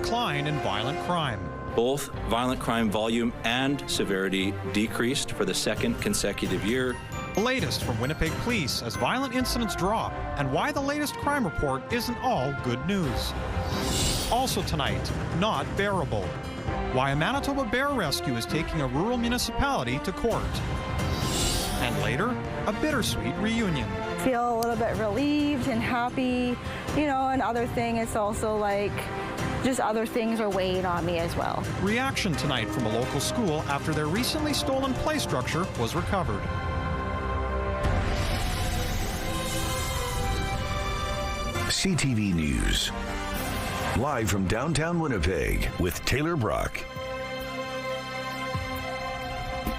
decline in violent crime. Both violent crime volume and severity decreased for the second consecutive year. The latest from Winnipeg Police as violent incidents drop and why the latest crime report isn't all good news. Also tonight, not bearable. Why a Manitoba bear rescue is taking a rural municipality to court. And later, a bittersweet reunion. Feel a little bit relieved and happy, and other thing is also like just other things are weighing on me as well. Reaction tonight from a local school after their recently stolen play structure was recovered. CTV News. Live from downtown Winnipeg with Taylor Brock.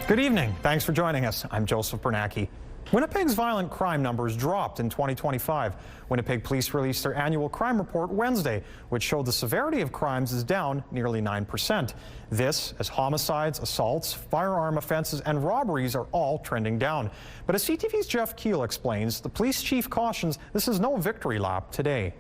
Good evening. Thanks for joining us. I'm Joseph Bernacki. Winnipeg's violent crime numbers dropped in 2025. Winnipeg Police released their annual crime report Wednesday, which showed the severity of crimes is down nearly 9%. This as homicides, assaults, firearm offenses, and robberies are all trending down. But as CTV's Jeff Keel explains, the police chief cautions this is no victory lap today.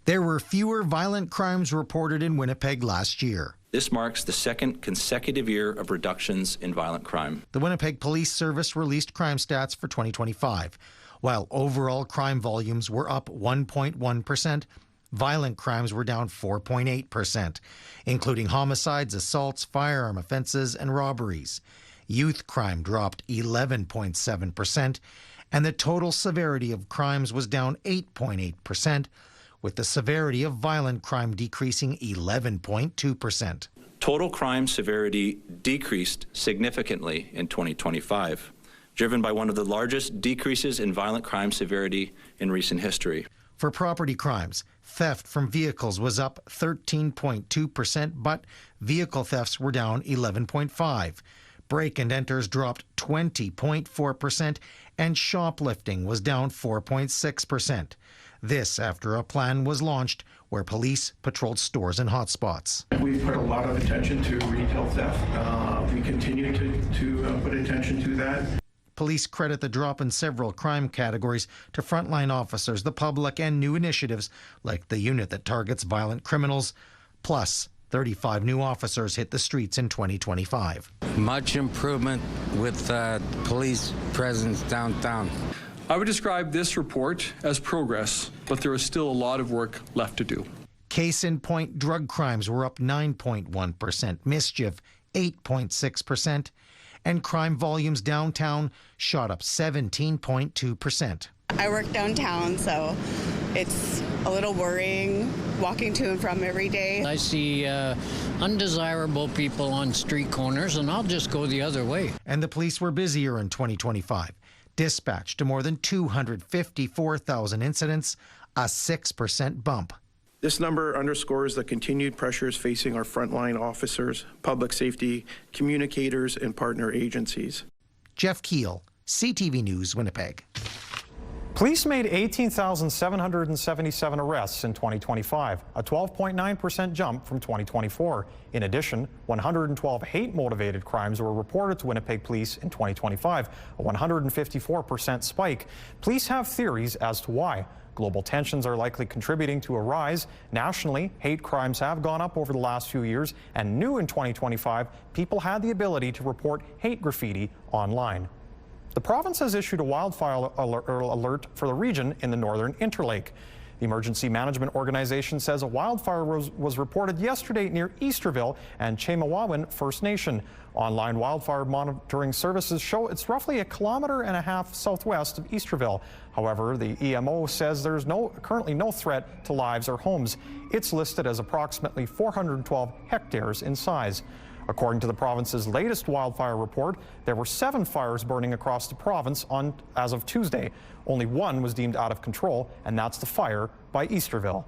There were fewer violent crimes reported in Winnipeg last year. This marks the second consecutive year of reductions in violent crime. The Winnipeg Police Service released crime stats for 2025. While overall crime volumes were up 1.1%, violent crimes were down 4.8%, including homicides, assaults, firearm offenses, and robberies. Youth crime dropped 11.7%, and the total severity of crimes was down 8.8%, with the severity of violent crime decreasing 11.2%. Total crime severity decreased significantly in 2025, driven by one of the largest decreases in violent crime severity in recent history. For property crimes, theft from vehicles was up 13.2%, but vehicle thefts were down 11.5%. Break and enters dropped 20.4%, and shoplifting was down 4.6%. This after a plan was launched where police patrolled stores and hotspots. We've put a lot of attention to retail theft. We continue to put attention to that. Police credit the drop in several crime categories to frontline officers, the public, and new initiatives like the unit that targets violent criminals. Plus, 35 new officers hit the streets in 2025. Much improvement with police presence downtown. I would describe this report as progress, but there is still a lot of work left to do. Case in point, drug crimes were up 9.1%, mischief 8.6%, and crime volumes downtown shot up 17.2%. I work downtown, so it's a little worrying walking to and from every day. I see undesirable people on street corners, and I'll just go the other way. And the police were busier in 2025. Dispatched to more than 254,000 incidents, a 6% bump. This number underscores the continued pressures facing our frontline officers, public safety, communicators, and partner agencies. Jeff Keel, CTV News, Winnipeg. Police made 18,777 arrests in 2025, a 12.9% jump from 2024. In addition, 112 hate-motivated crimes were reported to Winnipeg Police in 2025, a 154% spike. Police have theories as to why. Global tensions are likely contributing to a rise. Nationally, hate crimes have gone up over the last few years, and new in 2025, people had the ability to report hate graffiti online. The province has issued a wildfire alert for the region in the northern Interlake. The Emergency Management Organization says a wildfire was reported yesterday near Easterville and Chemehuawin First Nation. Online wildfire monitoring services show it's roughly 1.5 kilometers southwest of Easterville. However, the EMO says there's currently no threat to lives or homes. It's listed as approximately 412 hectares in size. According to the province's latest wildfire report, there were 7 fires burning across the province as of Tuesday. Only one was deemed out of control, and that's the fire by Easterville.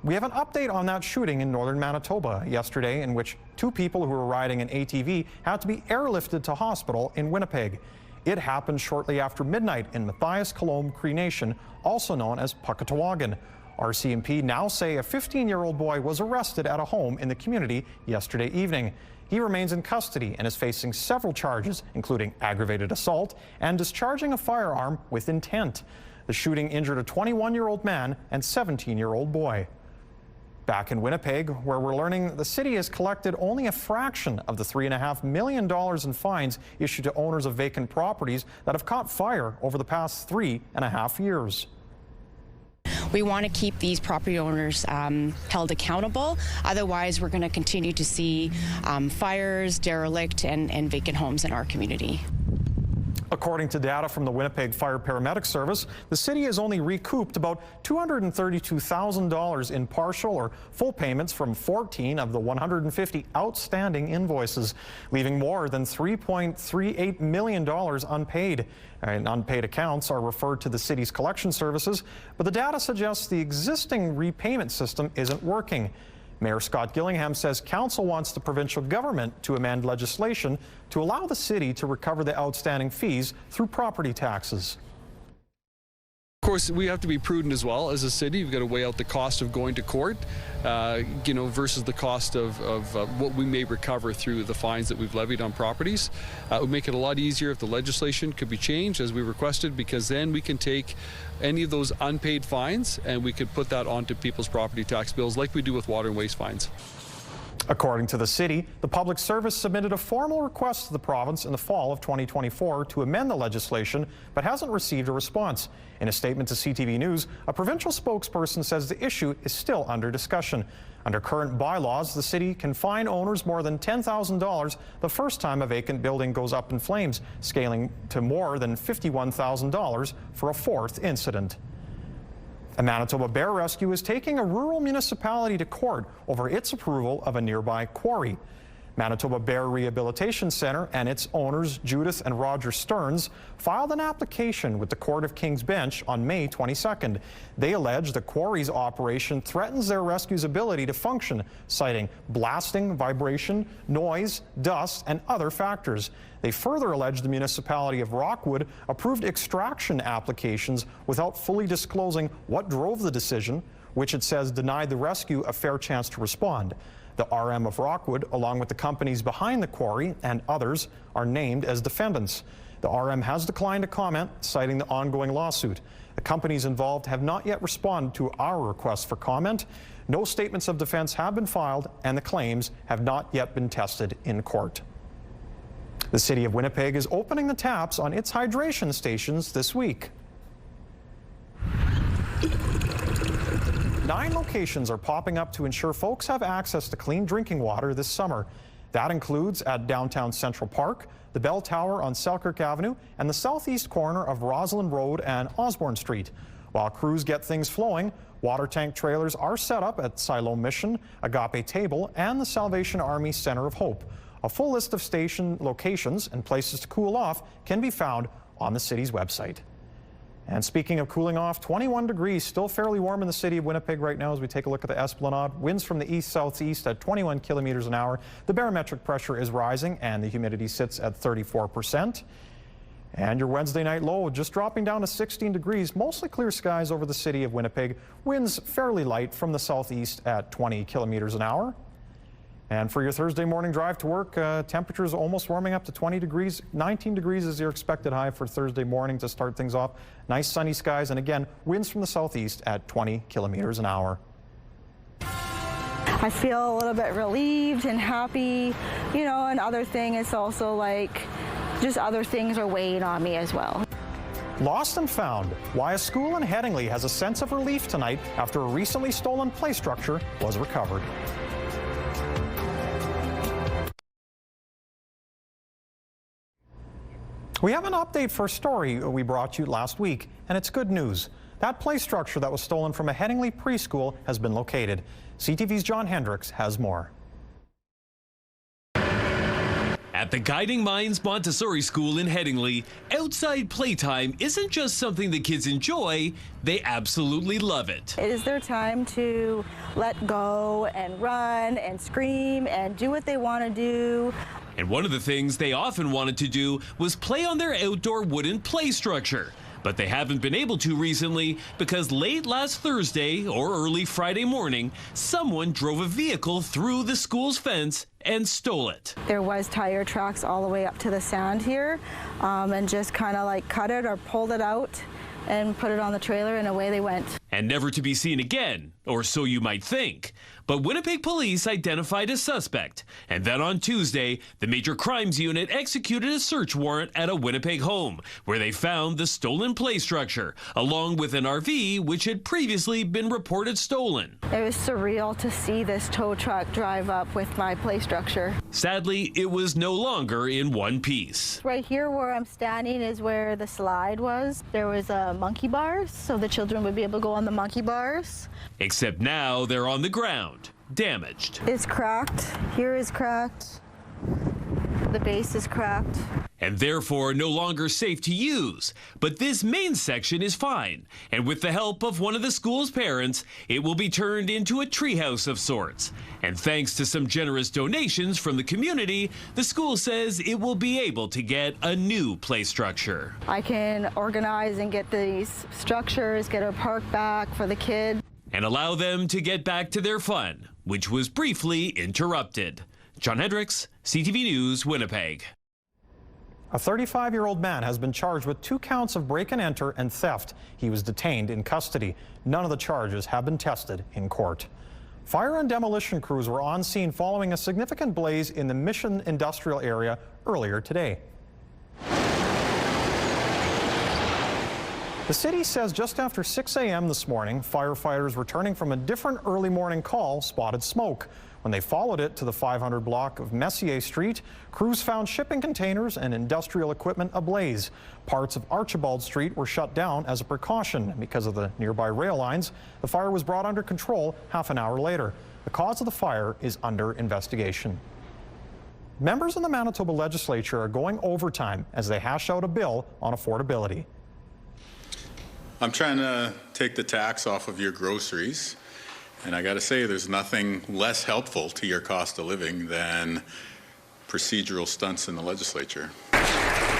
We have an update on that shooting in northern Manitoba yesterday, in which 2 people who were riding an ATV had to be airlifted to hospital in Winnipeg. It happened shortly after midnight in Matthias Colombe Cree Nation, also known as Puckatawagan. RCMP now say a 15-year-old boy was arrested at a home in the community yesterday evening. He remains in custody and is facing several charges, including aggravated assault and discharging a firearm with intent. The shooting injured a 21-year-old man and 17-year-old boy. Back in Winnipeg, where we're learning the city has collected only a fraction of the $3.5 million in fines issued to owners of vacant properties that have caught fire over the past 3.5 years. We want to keep these property owners held accountable. Otherwise, we're going to continue to see fires, derelict, and vacant homes in our community. According to data from the Winnipeg Fire Paramedic Service, the city has only recouped about $232,000 in partial or full payments from 14 of the 150 outstanding invoices, leaving more than $3.38 million unpaid. And unpaid accounts are referred to the city's collection services, but the data suggests the existing repayment system isn't working. Mayor Scott Gillingham says council wants the provincial government to amend legislation to allow the city to recover the outstanding fees through property taxes. Of course, we have to be prudent as well as a city. We've got to weigh out the cost of going to court, versus the cost of what we may recover through the fines that we've levied on properties. It would make it a lot easier if the legislation could be changed as we requested, because then we can take any of those unpaid fines and we could put that onto people's property tax bills like we do with water and waste fines. According to the city, the public service submitted a formal request to the province in the fall of 2024 to amend the legislation, but hasn't received a response. In a statement to CTV News, a provincial spokesperson says the issue is still under discussion. Under current bylaws, the city can fine owners more than $10,000 the first time a vacant building goes up in flames, scaling to more than $51,000 for a fourth incident. A Manitoba bear rescue is taking a rural municipality to court over its approval of a nearby quarry. Manitoba Bear Rehabilitation Centre and its owners, Judith and Roger Stearns, filed an application with the Court of King's Bench on May 22nd. They allege the quarry's operation threatens their rescue's ability to function, citing blasting, vibration, noise, dust, and other factors. They further allege the municipality of Rockwood approved extraction applications without fully disclosing what drove the decision, which it says denied the rescue a fair chance to respond. The RM of Rockwood, along with the companies behind the quarry and others, are named as defendants. The RM has declined to comment, citing the ongoing lawsuit. The companies involved have not yet responded to our request for comment. No statements of defense have been filed, and the claims have not yet been tested in court. The City of Winnipeg is opening the taps on its hydration stations this week. 9 locations are popping up to ensure folks have access to clean drinking water this summer. That includes at downtown Central Park, the Bell Tower on Selkirk Avenue, and the southeast corner of Roslyn Road and Osborne Street. While crews get things flowing, water tank trailers are set up at Siloam Mission, Agape Table, and the Salvation Army Center of Hope. A full list of station locations and places to cool off can be found on the city's website. And speaking of cooling off, 21 degrees, still fairly warm in the city of Winnipeg right now as we take a look at the Esplanade. Winds from the east-southeast at 21 kilometers an hour. The barometric pressure is rising and the humidity sits at 34%. And your Wednesday night low just dropping down to 16 degrees. Mostly clear skies over the city of Winnipeg. Winds fairly light from the southeast at 20 kilometers an hour. And for your Thursday morning drive to work, temperatures almost warming up to 20 degrees. 19 degrees is your expected high for Thursday morning to start things off. Nice sunny skies, and again, winds from the southeast at 20 kilometers an hour. I feel a little bit relieved and happy, another thing is also like just other things are weighing on me as well. Lost and found. Why a school in Headingley has a sense of relief tonight after a recently stolen play structure was recovered. We have an update for a story we brought you last week, and it's good news. That play structure that was stolen from a Headingley preschool has been located. CTV's John Hendricks has more. At the Guiding Minds Montessori School in Headingley, outside playtime isn't just something the kids enjoy, they absolutely love it. It is their time to let go and run and scream and do what they want to do. And one of the things they often wanted to do was play on their outdoor wooden play structure. But they haven't been able to recently because late last Thursday or early Friday morning, someone drove a vehicle through the school's fence and stole it. There was tire tracks all the way up to the sand here, and just kind of like cut it or pulled it out and put it on the trailer, and away they went. and never to be seen again, or so you might think. But Winnipeg police identified a suspect, and then on Tuesday, the Major Crimes Unit executed a search warrant at a Winnipeg home, where they found the stolen play structure, along with an RV which had previously been reported stolen. It was surreal to see this tow truck drive up with my play structure. Sadly, it was no longer in one piece. Right here where I'm standing is where the slide was. There was monkey bars, so the children would be able to go on the monkey bars. Except now they're on the ground, damaged. It's cracked. Here is cracked. The base is cracked. And therefore no longer safe to use. But this main section is fine. And with the help of one of the school's parents, it will be turned into a treehouse of sorts. And thanks to some generous donations from the community, the school says it will be able to get a new play structure. I can organize and get these structures, get our park back for the kids. And allow them to get back to their fun, which was briefly interrupted. John Hendricks, CTV News, Winnipeg. A 35-year-old man has been charged with 2 counts of break-and-enter and theft. He was detained in custody. None of the charges have been tested in court. Fire and demolition crews were on scene following a significant blaze in the Mission industrial area earlier today. The city says just after 6 a.m. this morning, firefighters returning from a different early morning call spotted smoke. When they followed it to the 500 block of Messier Street, crews found shipping containers and industrial equipment ablaze. Parts of Archibald Street were shut down as a precaution. Because of the nearby rail lines, the fire was brought under control half an hour later. The cause of the fire is under investigation. Members of the Manitoba legislature are going overtime as they hash out a bill on affordability. I'm trying to take the tax off of your groceries. And I got to say, there's nothing less helpful to your cost of living than procedural stunts in the legislature.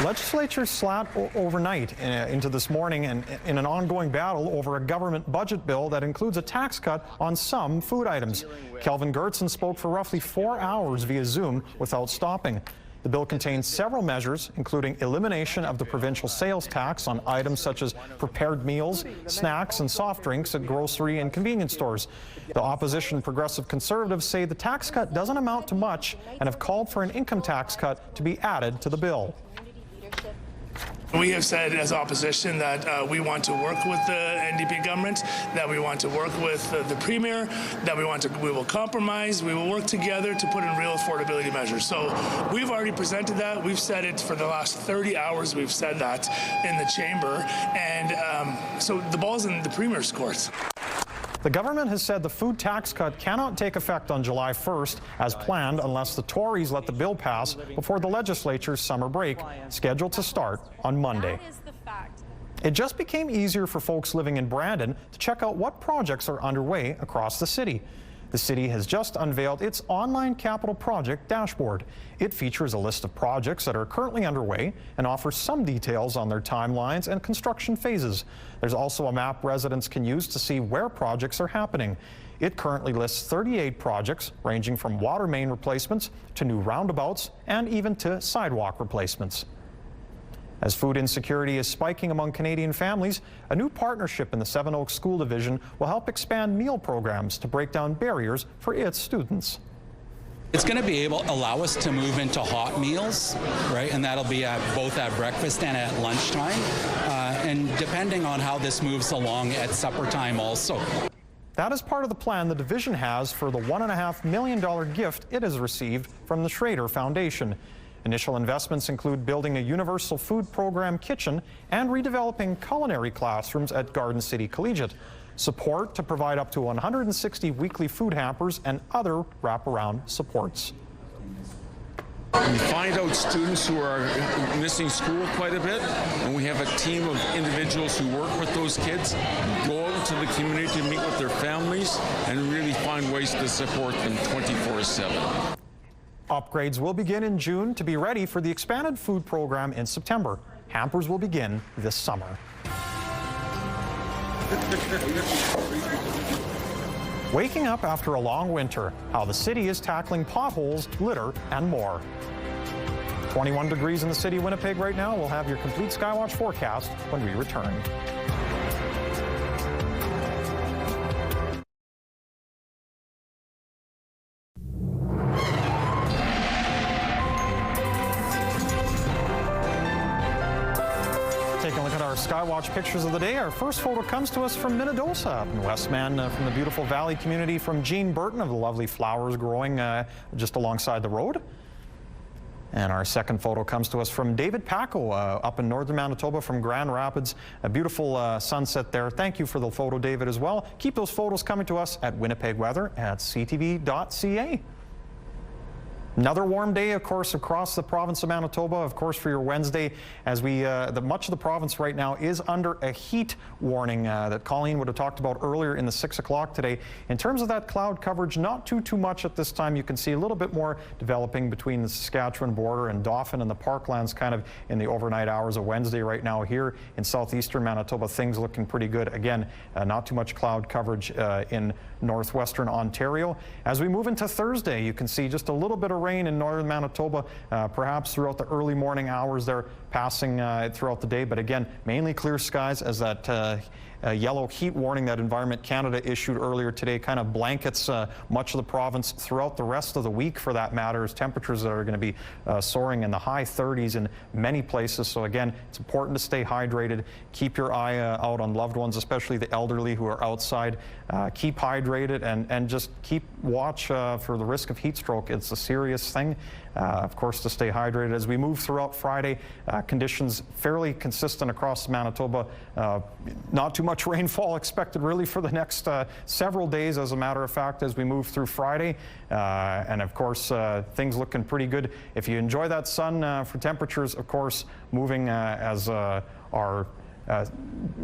Legislature sat overnight into this morning and in an ongoing battle over a government budget bill that includes a tax cut on some food items. Kelvin Gertson spoke for roughly 4 hours via Zoom without stopping. The bill contains several measures, including elimination of the provincial sales tax on items such as prepared meals, snacks, and soft drinks at grocery and convenience stores. The opposition Progressive Conservatives say the tax cut doesn't amount to much and have called for an income tax cut to be added to the bill. We have said as opposition that we want to work with the NDP government, that we want to work with the Premier, that we will compromise, we will work together to put in real affordability measures. So we've already presented that. We've said it for the last 30 hours. We've said that in the chamber. And so the ball's in the Premier's court. The government has said the food tax cut cannot take effect on July 1st as planned unless the Tories let the bill pass before the legislature's summer break, scheduled to start on Monday. It just became easier for folks living in Brandon to check out what projects are underway across the city. The city has just unveiled its online capital project dashboard. It features a list of projects that are currently underway and offers some details on their timelines and construction phases. There's also a map residents can use to see where projects are happening. It currently lists 38 projects ranging from water main replacements to new roundabouts and even to sidewalk replacements. As food insecurity is spiking among Canadian families, a new partnership in the Seven Oaks School Division will help expand meal programs to break down barriers for its students. It's going to allow us to move into hot meals, right? And that'll be both at breakfast and at lunchtime. And depending on how this moves along at supper time also. That is part of the plan the division has for the $1.5 million gift it has received from the Schrader Foundation. Initial investments include building a universal food program kitchen and redeveloping culinary classrooms at Garden City Collegiate. Support to provide up to 160 weekly food hampers and other wraparound supports. We find out students who are missing school quite a bit, and we have a team of individuals who work with those kids, go out into the community to meet with their families, and really find ways to support them 24/7. Upgrades will begin in June to be ready for the expanded food program in September. Hampers will begin this summer. Waking up after a long winter, how the city is tackling potholes, litter, and more. 21 degrees in the city of Winnipeg right now. We'll have your complete Skywatch forecast when we return. Skywatch pictures of the day. Our first photo comes to us from Minnedosa up in Westman, from the beautiful valley community, from Jean Burton of the lovely flowers growing just alongside the road. And our second photo comes to us from David Paco up in northern Manitoba from Grand Rapids. A beautiful sunset there. Thank you for the photo, David, as well. Keep those photos coming to us at winnipegweather@ctv.ca. Another warm day, of course, across the province of Manitoba, of course, for your Wednesday, as much of the province right now is under a heat warning that Colleen would have talked about earlier in the 6 o'clock today. In terms of that cloud coverage, not too much at this time. You can see a little bit more developing between the Saskatchewan border and Dauphin and the Parklands kind of in the overnight hours of Wednesday right now. Here in southeastern Manitoba, things looking pretty good. Again, not too much cloud coverage in northwestern Ontario. As we move into Thursday, you can see just a little bit of rain in northern Manitoba, perhaps throughout the early morning hours there, passing throughout the day. But again, mainly clear skies as that yellow heat warning that Environment Canada issued earlier today kind of blankets much of the province throughout the rest of the week, for that matter, as temperatures that are going to be soaring in the high 30s in many places. So again, it's important to stay hydrated. Keep your eye out on loved ones, especially the elderly who are outside. Keep hydrated and just keep watch for the risk of heat stroke. It's a serious thing. Of course, to stay hydrated. As we move throughout Friday, conditions fairly consistent across Manitoba. Not too much rainfall expected really for the next several days, as a matter of fact, as we move through Friday. And of course, things looking pretty good. If you enjoy that sun for temperatures, of course, moving as our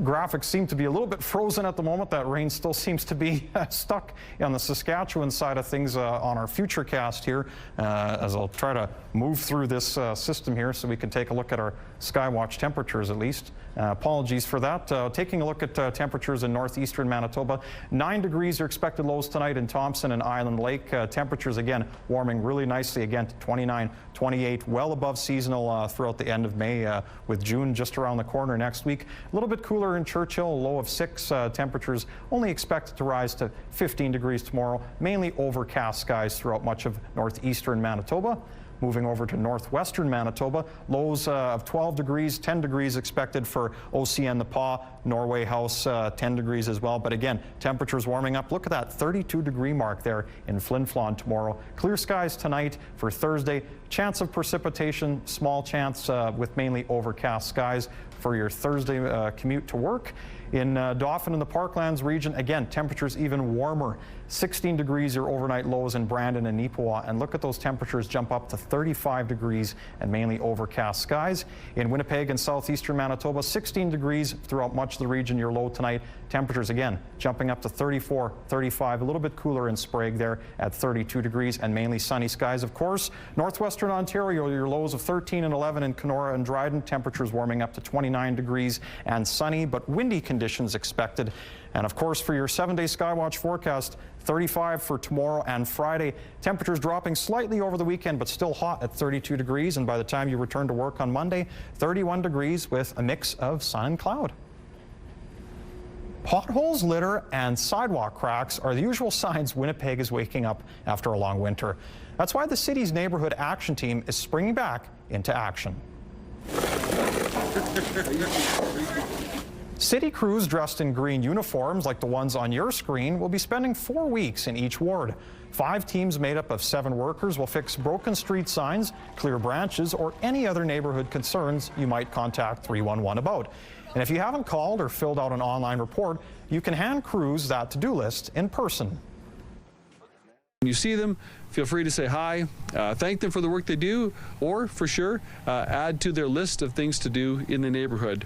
graphics seem to be a little bit frozen at the moment. That rain still seems to be stuck on the Saskatchewan side of things on our future cast here, as I'll try to move through this system here so we can take a look at our Skywatch temperatures at least. Apologies for that. Taking a look at temperatures in northeastern Manitoba. 9 degrees are expected lows tonight in Thompson and Island Lake. Temperatures again warming really nicely again to 29, 28, well above seasonal throughout the end of May, with June just around the corner next week. A little bit cooler in Churchill, a low of 6. Temperatures only expected to rise to 15 degrees tomorrow. Mainly overcast skies throughout much of northeastern Manitoba. Moving over to northwestern Manitoba, lows of 12 degrees, 10 degrees expected for OCN the Paw, Norway House, 10 degrees as well. But again, temperatures warming up. Look at that 32-degree mark there in Flin Flon tomorrow. Clear skies tonight for Thursday. Chance of precipitation, small chance with mainly overcast skies for your Thursday commute to work. In Dauphin and the Parklands region, again, temperatures even warmer. 16 degrees your overnight lows in Brandon and Neepawa, and look at those temperatures jump up to 35 degrees and mainly overcast skies. In Winnipeg and southeastern Manitoba, 16 degrees throughout much of the region, your low tonight. Temperatures again jumping up to 34, 35, a little bit cooler in Sprague there at 32 degrees and mainly sunny skies, of course. Northwestern Ontario, your lows of 13 and 11 in Kenora and Dryden, temperatures warming up to 29 degrees and sunny but windy conditions expected. And of course, for your 7-day Skywatch forecast, 35 for tomorrow and Friday. Temperatures dropping slightly over the weekend, but still hot at 32 degrees. And by the time you return to work on Monday, 31 degrees with a mix of sun and cloud. Potholes, litter, and sidewalk cracks are the usual signs Winnipeg is waking up after a long winter. That's why the city's neighborhood action team is springing back into action. City crews dressed in green uniforms like the ones on your screen will be spending 4 weeks in each ward. 5 teams made up of 7 workers will fix broken street signs, clear branches, or any other neighborhood concerns you might contact 311 about. And if you haven't called or filled out an online report, you can hand crews that to-do list in person. When you see them, feel free to say hi, thank them for the work they do, or for sure, add to their list of things to do in the neighborhood.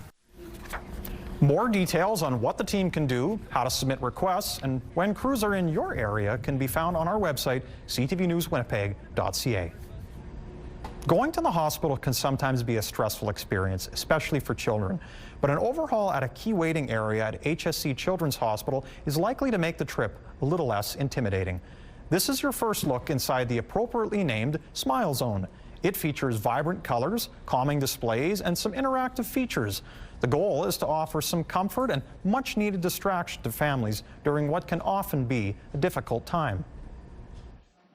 More details on what the team can do, how to submit requests, and when crews are in your area can be found on our website, ctvnewswinnipeg.ca. Going to the hospital can sometimes be a stressful experience, especially for children. But an overhaul at a key waiting area at HSC Children's Hospital is likely to make the trip a little less intimidating. This is your first look inside the appropriately named Smile Zone. It features vibrant colors, calming displays, and some interactive features. The goal is to offer some comfort and much-needed distraction to families during what can often be a difficult time.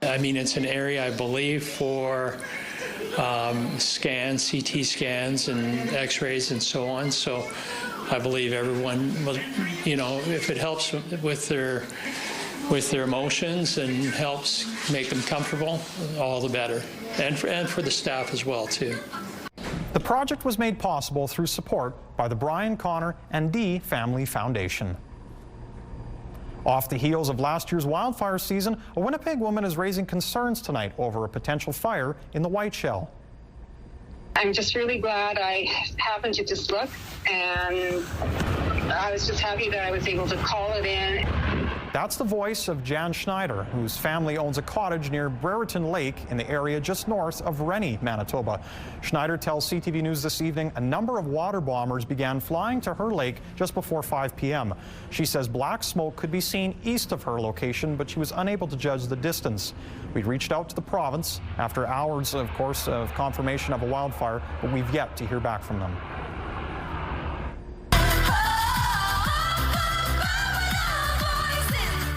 I mean, it's an area, I believe, for scans, CT scans and x-rays and so on. So I believe everyone will, if it helps with their emotions and helps make them comfortable, all the better. And for the staff as well, too. The project was made possible through support by the Brian, Connor, and Dee Family Foundation. Off the heels of last year's wildfire season, a Winnipeg woman is raising concerns tonight over a potential fire in the Whiteshell. I'm just really glad I happened to just look, and I was just happy that I was able to call it in. That's the voice of Jan Schneider, whose family owns a cottage near Brereton Lake in the area just north of Rennie, Manitoba. Schneider tells CTV News this evening a number of water bombers began flying to her lake just before 5 p.m. She says black smoke could be seen east of her location, but she was unable to judge the distance. We reached out to the province after hours, of course, of confirmation of a wildfire, but we've yet to hear back from them.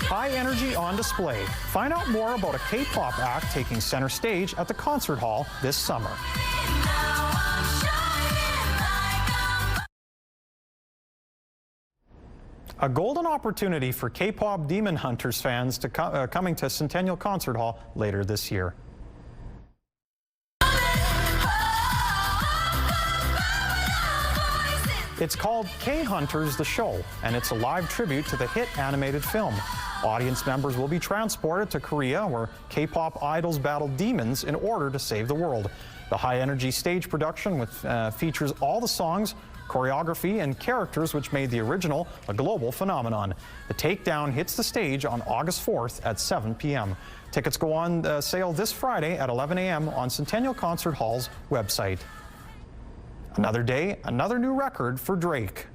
High energy on display. Find out more about a K-pop act taking center stage at the concert hall this summer. A golden opportunity for K-pop Demon Hunters fans to coming to Centennial Concert Hall later this year. It's called K-Hunters the Show, and it's a live tribute to the hit animated film. Audience members will be transported to Korea, where K-pop idols battle demons in order to save the world. The high-energy stage production features all the songs, choreography, and characters which made the original a global phenomenon. The takedown hits the stage on August 4th at 7 p.m. Tickets go on sale this Friday at 11 a.m. on Centennial Concert Hall's website. Another day, another new record for Drake.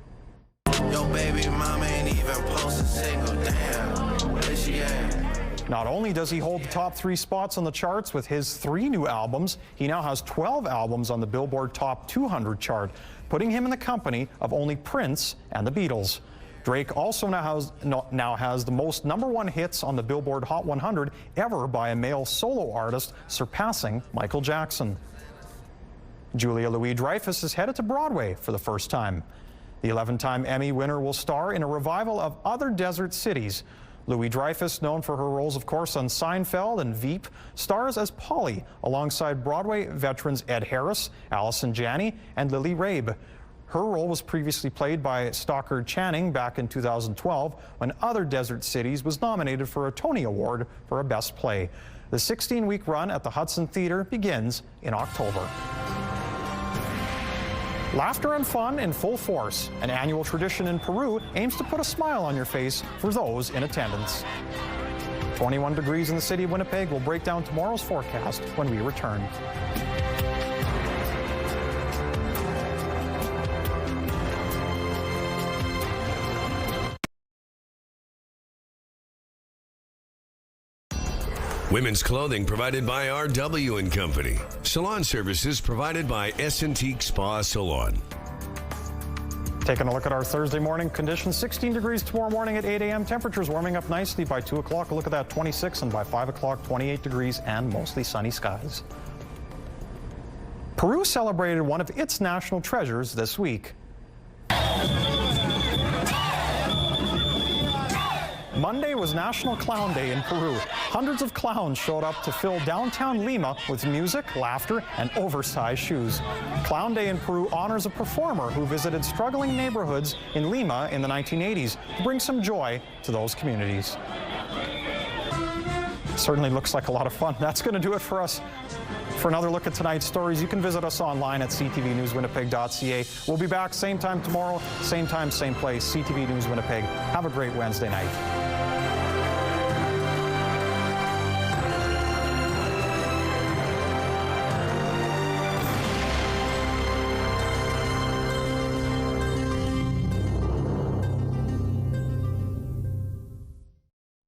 Yo, baby mama ain't even post a single damn. Where she at? Not only does he hold the top 3 spots on the charts with his 3 new albums, he now has 12 albums on the Billboard Top 200 chart, putting him in the company of only Prince and the Beatles. Drake also now has the most #1 hits on the Billboard Hot 100 ever by a male solo artist, surpassing Michael Jackson. Julia Louis-Dreyfus is headed to Broadway for the first time. The 11-time Emmy winner will star in a revival of Other Desert Cities. Louis-Dreyfus, known for her roles, of course, on Seinfeld and Veep, stars as Polly alongside Broadway veterans Ed Harris, Allison Janney, and Lily Rabe. Her role was previously played by Stockard Channing back in 2012 when Other Desert Cities was nominated for a Tony Award for a Best Play. The 16-week run at the Hudson Theatre begins in October. Laughter and fun in full force. An annual tradition in Peru aims to put a smile on your face for those in attendance. 21 degrees in the city of Winnipeg. Will break down tomorrow's forecast when we return. Women's clothing provided by RW & Company. Salon services provided by S&Teak Spa Salon. Taking a look at our Thursday morning conditions. 16 degrees tomorrow morning at 8 a.m. Temperatures warming up nicely by 2 o'clock. A look at that, 26, and by 5 o'clock, 28 degrees and mostly sunny skies. Peru celebrated one of its national treasures this week. Monday was National Clown Day in Peru. Hundreds of clowns showed up to fill downtown Lima with music, laughter, and oversized shoes. Clown Day in Peru honors a performer who visited struggling neighborhoods in Lima in the 1980s to bring some joy to those communities. Certainly looks like a lot of fun. That's going to do it for us. For another look at tonight's stories, you can visit us online at ctvnewswinnipeg.ca. We'll be back same time tomorrow, same time, same place, CTV News Winnipeg. Have a great Wednesday night.